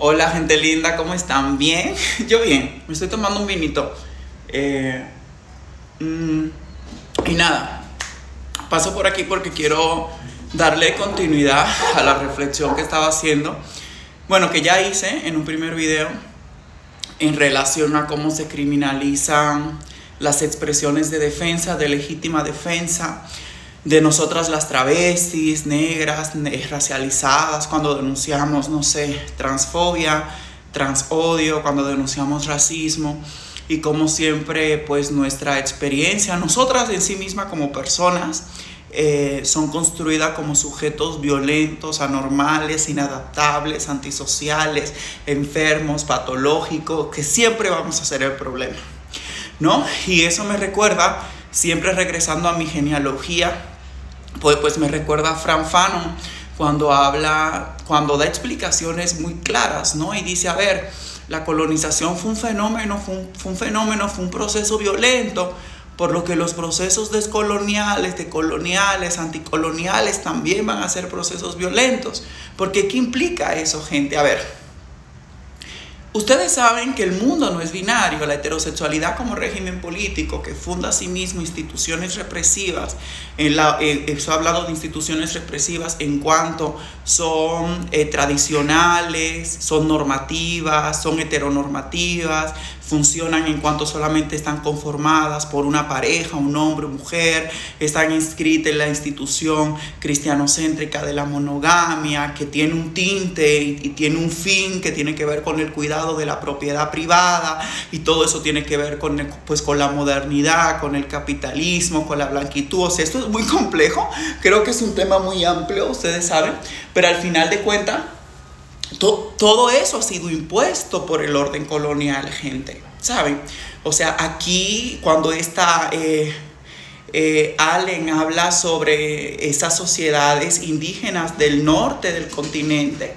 Hola gente linda, ¿cómo están? ¿Bien? Yo bien, me estoy tomando un vinito. Y nada, paso por aquí porque quiero darle continuidad a la reflexión que estaba haciendo. Bueno, que ya hice en un primer video en relación a cómo se criminalizan las expresiones de defensa, de legítima defensa, de nosotras las travestis, negras, racializadas, cuando denunciamos, no sé, transfobia, transodio, cuando denunciamos racismo, y como siempre, pues nuestra experiencia, nosotras en sí mismas como personas, son construidas como sujetos violentos, anormales, inadaptables, antisociales, enfermos, patológicos, que siempre vamos a ser el problema, ¿no? Y eso me recuerda, siempre regresando a mi genealogía, pues me recuerda a Frantz Fanon cuando da explicaciones muy claras, ¿no? Y dice, a ver, la colonización fue un proceso violento, por lo que los procesos descoloniales, decoloniales, anticoloniales también van a ser procesos violentos. Porque ¿qué implica eso, gente? A ver, ustedes saben que el mundo no es binario. La heterosexualidad como régimen político que funda a sí mismo instituciones represivas, eso ha hablado de instituciones represivas en cuanto son tradicionales, son normativas, son heteronormativas, funcionan en cuanto solamente están conformadas por una pareja, un hombre, mujer, están inscritas en la institución cristianocéntrica de la monogamia, que tiene un tinte y tiene un fin que tiene que ver con el cuidado de la propiedad privada, y todo eso tiene que ver con la modernidad, con el capitalismo, con la blanquitud. O sea, esto es muy complejo, creo que es un tema muy amplio, ustedes saben, pero al final de cuentas, todo eso ha sido impuesto por el orden colonial, gente, ¿saben? O sea, aquí cuando Allen habla sobre esas sociedades indígenas del norte del continente,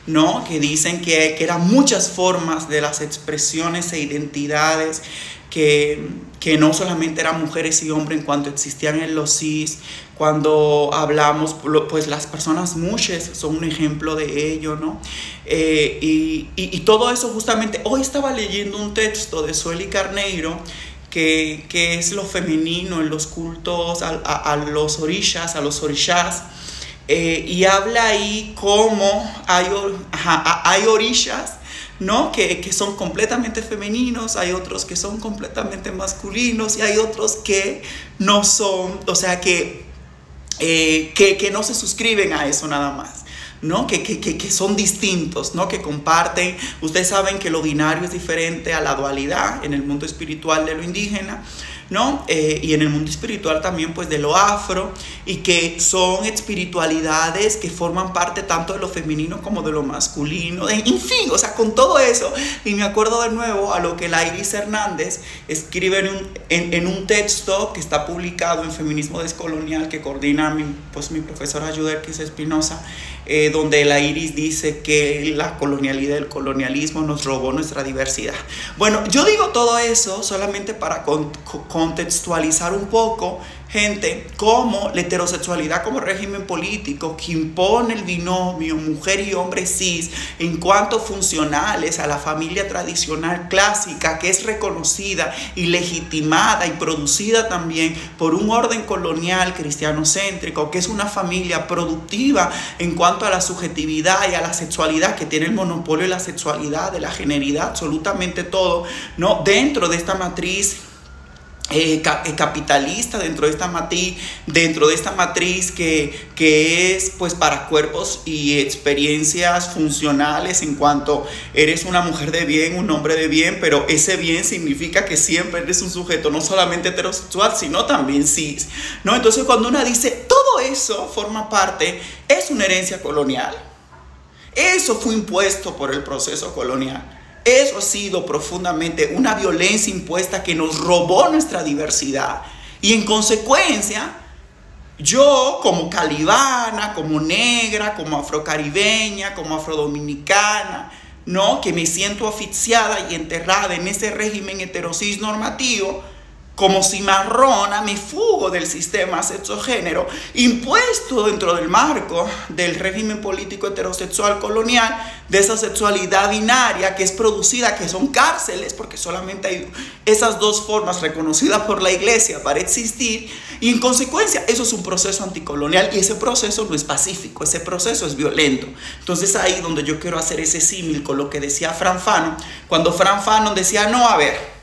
¿no? Que dicen que eran muchas formas de las expresiones e identidades, que no solamente eran mujeres y hombres en cuanto existían en los cis. Cuando hablamos, pues las personas mushes son un ejemplo de ello, ¿no? Y todo eso justamente, hoy estaba leyendo un texto de Sueli Carneiro, que es lo femenino en los cultos a los orishas, y habla ahí cómo hay orishas, ¿no? Que son completamente femeninos, hay otros que son completamente masculinos y hay otros que no son, o sea, que no se suscriben a eso nada más, ¿no? Que son distintos, ¿no? Que comparten. Ustedes saben que lo binario es diferente a la dualidad en el mundo espiritual de lo indígena, ¿no? Y en el mundo espiritual también, pues, de lo afro, y que son espiritualidades que forman parte tanto de lo femenino como de lo masculino, en fin, o sea, con todo eso. Y me acuerdo de nuevo a lo que la Iris Hernández escribe en un texto que está publicado en Feminismo Descolonial, que coordina mi profesora Yudelkis Espinosa, donde la Iris dice que la colonialidad, el colonialismo nos robó nuestra diversidad. Bueno, yo digo todo eso solamente para contextualizar un poco, gente, cómo la heterosexualidad como régimen político que impone el binomio mujer y hombre cis en cuanto funcionales a la familia tradicional clásica, que es reconocida y legitimada y producida también por un orden colonial cristianocéntrico, que es una familia productiva en cuanto a la subjetividad y a la sexualidad, que tiene el monopolio de la sexualidad, de la generidad, absolutamente todo, ¿no? Dentro de esta matriz capitalista, dentro de esta matriz que es, pues, para cuerpos y experiencias funcionales, en cuanto eres una mujer de bien, un hombre de bien, pero ese bien significa que siempre eres un sujeto no solamente heterosexual, sino también cis, ¿no? Entonces, cuando una dice todo eso forma parte, es una herencia colonial, eso fue impuesto por el proceso colonial. Eso ha sido profundamente una violencia impuesta que nos robó nuestra diversidad. Y en consecuencia, yo como calibana, como negra, como afrocaribeña, como afrodominicana, ¿no? Que me siento asfixiada y enterrada en ese régimen heterosis normativo, como cimarrona, me fugo del sistema sexogénero impuesto dentro del marco del régimen político heterosexual colonial, de esa sexualidad binaria que es producida, que son cárceles, porque solamente hay esas dos formas reconocidas por la iglesia para existir, y en consecuencia eso es un proceso anticolonial, y ese proceso no es pacífico, ese proceso es violento. Entonces ahí donde yo quiero hacer ese símil con lo que decía Frantz Fanon, cuando Frantz Fanon decía, no, a ver,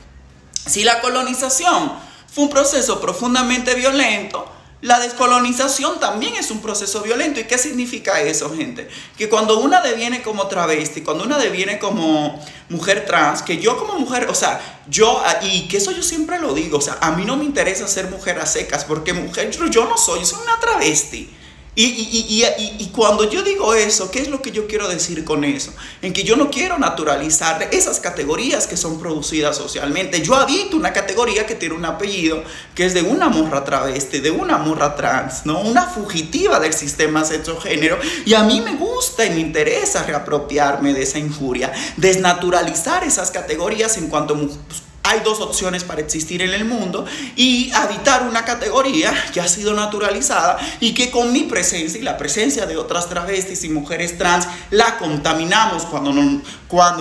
si la colonización fue un proceso profundamente violento, la descolonización también es un proceso violento. ¿Y qué significa eso, gente? Que cuando una deviene como travesti, cuando una deviene como mujer trans, que yo como mujer, o sea, y que eso yo siempre lo digo, o sea, a mí no me interesa ser mujer a secas, porque mujer yo no soy, yo soy una travesti. Y cuando yo digo eso, ¿qué es lo que yo quiero decir con eso? En que yo no quiero naturalizar esas categorías que son producidas socialmente. Yo habito una categoría que tiene un apellido que es de una morra travesti, de una morra trans, ¿no? Una fugitiva del sistema sexogénero. Y a mí me gusta y me interesa reapropiarme de esa injuria, desnaturalizar esas categorías en cuanto hay dos opciones para existir en el mundo, y habitar una categoría que ha sido naturalizada y que con mi presencia y la presencia de otras travestis y mujeres trans la contaminamos cuando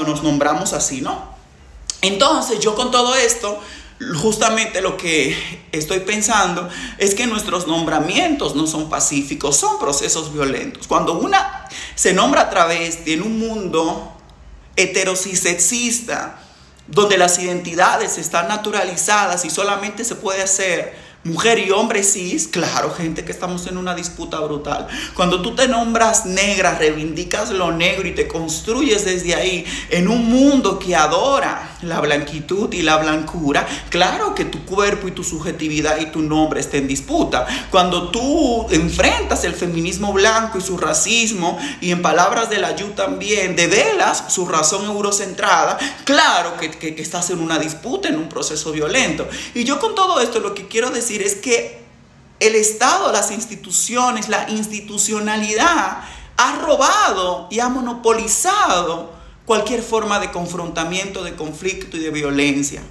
nos nombramos así, ¿no? Entonces yo con todo esto, justamente lo que estoy pensando es que nuestros nombramientos no son pacíficos, son procesos violentos. Cuando una se nombra travesti en un mundo heterocisexista, donde las identidades están naturalizadas y solamente se puede hacer mujer y hombre cis, claro, gente, que estamos en una disputa brutal. Cuando tú te nombras negra, reivindicas lo negro y te construyes desde ahí en un mundo que adora la blanquitud y la blancura, claro que tu cuerpo y tu subjetividad y tu nombre estén en disputa. Cuando tú enfrentas el feminismo blanco y su racismo, y en palabras de la Yu también, develas su razón eurocentrada, claro que estás en una disputa, en un proceso violento. Y yo con todo esto lo que quiero decir es que el Estado, las instituciones, la institucionalidad ha robado y ha monopolizado cualquier forma de confrontamiento, de conflicto y de violencia.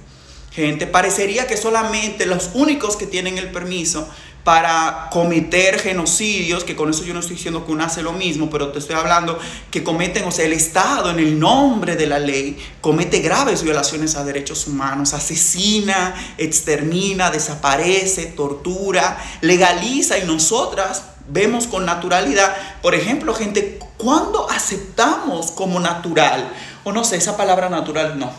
Gente, parecería que solamente los únicos que tienen el permiso para cometer genocidios, que con eso yo no estoy diciendo que uno hace lo mismo, pero te estoy hablando que cometen, o sea, el Estado en el nombre de la ley comete graves violaciones a derechos humanos, asesina, extermina, desaparece, tortura, legaliza, y nosotras vemos con naturalidad, por ejemplo, gente, ¿cuándo aceptamos como natural? O no sé, esa palabra natural no,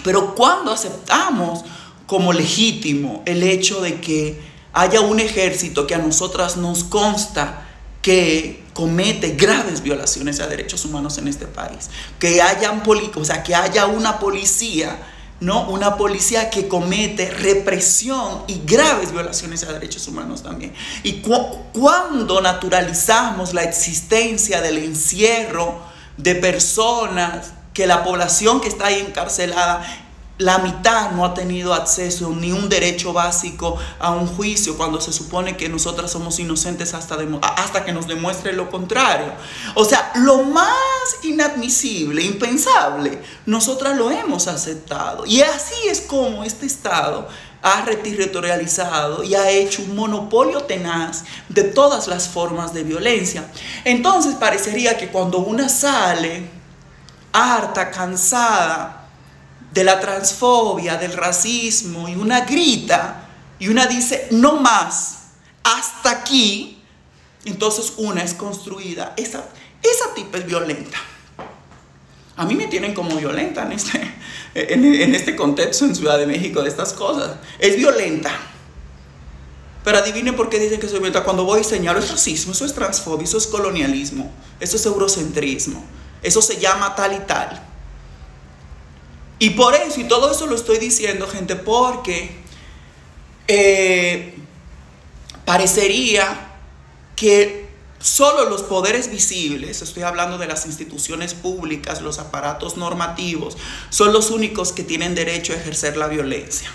pero ¿cuándo aceptamos como legítimo el hecho de que haya un ejército que a nosotras nos consta que comete graves violaciones a derechos humanos en este país? Que haya una policía, ¿no? Una policía que comete represión y graves violaciones a derechos humanos también. Y cuando naturalizamos la existencia del encierro de personas, que la población que está ahí encarcelada, la mitad no ha tenido acceso ni un derecho básico a un juicio, cuando se supone que nosotras somos inocentes hasta que nos demuestre lo contrario. O sea, lo más inadmisible, impensable, nosotras lo hemos aceptado. Y así es como este Estado ha reterritorializado y ha hecho un monopolio tenaz de todas las formas de violencia. Entonces parecería que cuando una sale harta, cansada de la transfobia, del racismo, y una grita, y una dice, no más, hasta aquí, entonces una es construida. Esa tipa es violenta. A mí me tienen como violenta en este contexto en Ciudad de México de estas cosas. Es violenta. Pero adivinen por qué dicen que soy violenta. Cuando voy y señalo, es racismo, eso es transfobia, eso es colonialismo, eso es eurocentrismo, eso se llama tal y tal. Y por eso, y todo eso lo estoy diciendo, gente, porque parecería que solo los poderes visibles, estoy hablando de las instituciones públicas, los aparatos normativos, son los únicos que tienen derecho a ejercer la violencia.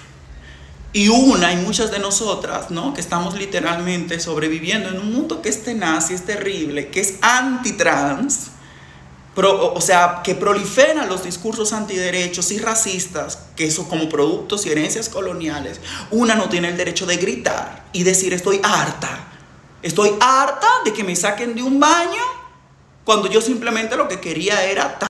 Y muchas de nosotras, ¿no?, que estamos literalmente sobreviviendo en un mundo que es tenaz y es terrible, que es antitrans, o sea, que proliferan los discursos antiderechos y racistas, que eso como productos y herencias coloniales, una no tiene el derecho de gritar y decir estoy harta de que me saquen de un baño cuando yo simplemente lo que quería era